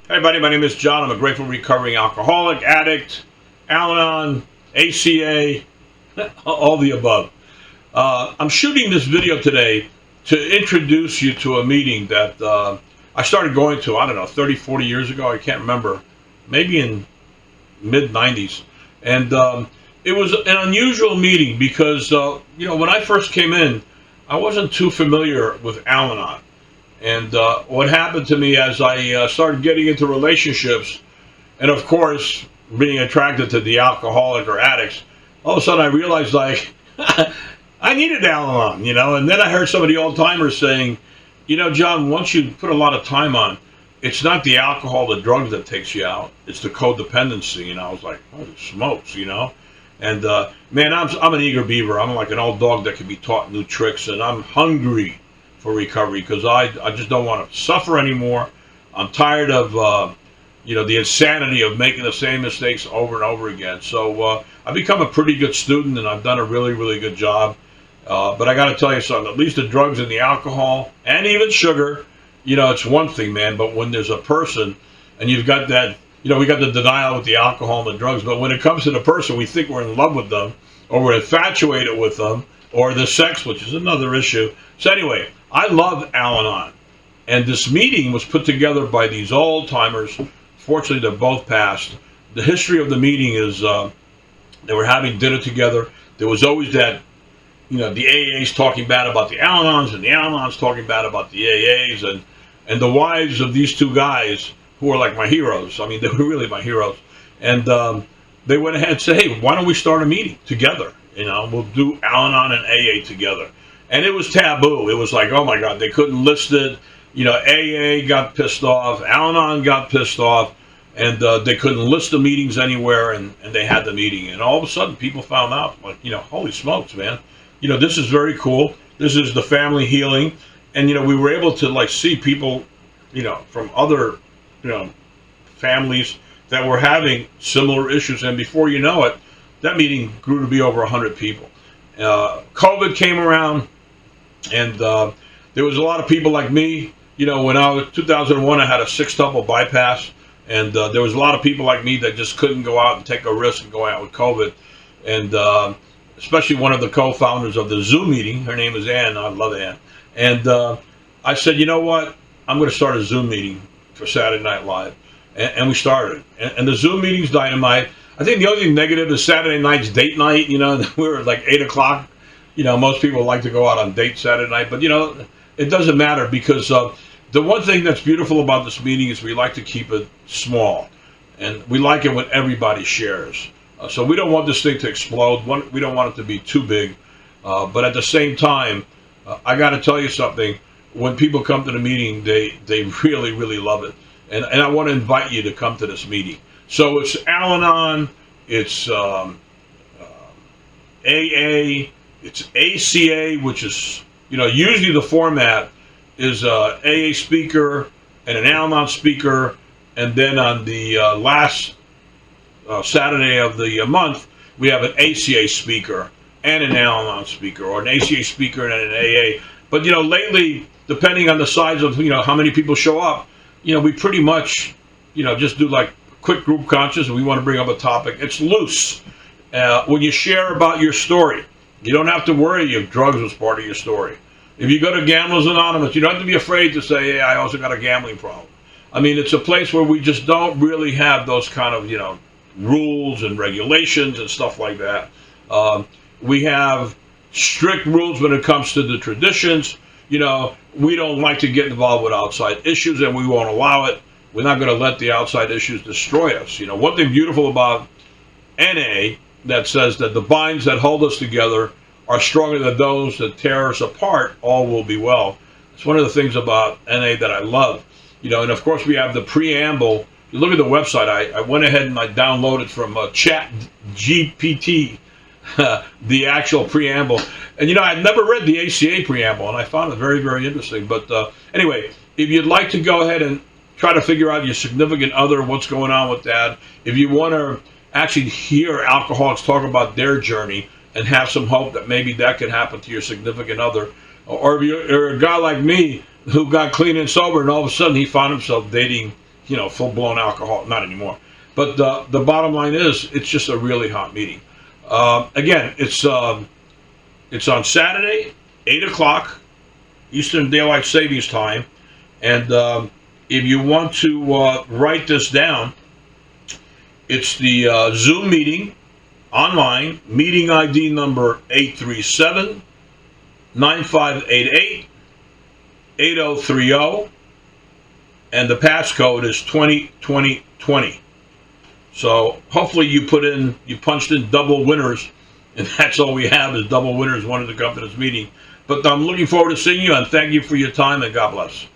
Hey, everybody, my name is John. I'm a grateful recovering alcoholic, addict, Al Anon, ACA, all the above. I'm shooting this video today to introduce you to a meeting that I started going to, I don't know, 30, 40 years ago. I can't remember. Maybe in mid 90s. And it was an unusual meeting because, when I first came in, I wasn't too familiar with Al Anon. And what happened to me as I started getting into relationships, and of course, being attracted to the alcoholic or addicts, all of a sudden I realized like I needed Al-Anon, And then I heard some of the old timers saying, John, once you put a lot of time on, it's not the alcohol, the drugs that takes you out. It's the codependency. And I was like, holy smokes. And man, I'm an eager beaver. I'm like an old dog that can be taught new tricks, and I'm hungry for recovery because I just don't want to suffer anymore. I'm tired of the insanity of making the same mistakes over and over again. So I've become a pretty good student, and I've done a really, really good job. But I got to tell you something. At least the drugs and the alcohol and even sugar, it's one thing, man. But when there's a person, and you've got that, we got the denial with the alcohol and the drugs. But when it comes to the person, we think we're in love with them, or we're infatuated with them, or the sex, which is another issue. So anyway, I love Al-Anon. And this meeting was put together by these old timers. Fortunately, they're both passed. The history of the meeting is they were having dinner together. There was always that, the AAs talking bad about the Al-Anons, and the Al-Anons talking bad about the AAs, and the wives of these two guys who are like my heroes. I mean, they were really my heroes. And they went ahead and said, hey, why don't we start a meeting together? We'll do Al-Anon and AA together. And it was taboo. It was like, oh my God, they couldn't list it. AA got pissed off, Al-Anon got pissed off, and they couldn't list the meetings anywhere, and they had the meeting. And all of a sudden, people found out, like, holy smokes, man. This is very cool. This is the family healing. And, we were able to, like, see people, from other, families that were having similar issues. And before you know it, that meeting grew to be over 100 people. COVID came around, and there was a lot of people like me. When I was 2001, I had a 6-tuple bypass, and there was a lot of people like me that just couldn't go out and take a risk and go out with COVID. And especially one of the co-founders of the Zoom meeting, her name is Ann. I love Ann. And I said, you know what? I'm going to start a Zoom meeting for Saturday Night Live. And we started. And the Zoom meeting's dynamite. I think the only thing negative is Saturday night's date night. We were at like 8 o'clock. Most people like to go out on date Saturday night. But, it doesn't matter because the one thing that's beautiful about this meeting is we like to keep it small. And we like it when everybody shares. So we don't want this thing to explode. We don't want it to be too big. But at the same time, I got to tell you something. When people come to the meeting, they really, really love it. And I want to invite you to come to this meeting. So it's Al-Anon, it's AA, it's ACA, which is, usually the format is a AA speaker and an Al-Anon speaker, and then on the last Saturday of the month, we have an ACA speaker and an Al-Anon speaker, or an ACA speaker and an AA. But, lately, depending on the size of, how many people show up, we pretty much, just do like quick group conscious, and we want to bring up a topic. It's loose. When you share about your story, you don't have to worry if drugs was part of your story. If you go to Gamblers Anonymous, you don't have to be afraid to say, hey, I also got a gambling problem. I mean, it's a place where we just don't really have those kind of, rules and regulations and stuff like that. We have strict rules when it comes to the traditions. We don't like to get involved with outside issues, and we won't allow it. We're not going to let the outside issues destroy us. One thing beautiful about NA that says that the binds that hold us together are stronger than those that tear us apart, all will be well. It's one of the things about NA that I love. And of course we have the preamble. You look at the website, I went ahead and I downloaded from Chat GPT the actual preamble. And I'd never read the ACA preamble, and I found it very, very interesting. But anyway, if you'd like to go ahead and try to figure out your significant other, what's going on with that, if you want to actually hear alcoholics talk about their journey and have some hope that maybe that could happen to your significant other, or if you're a guy like me who got clean and sober and all of a sudden he found himself dating full-blown alcohol. Not anymore. But the bottom line is, it's just a really hot meeting. Again, it's on Saturday, 8 o'clock Eastern Daylight Savings Time. And if you want to write this down, it's the Zoom meeting online, meeting ID number 837-9588-8030, and the passcode is 202020. So hopefully you punched in double winners, and that's all we have is double winners wanted to come to this meeting. But I'm looking forward to seeing you, and thank you for your time, and God bless.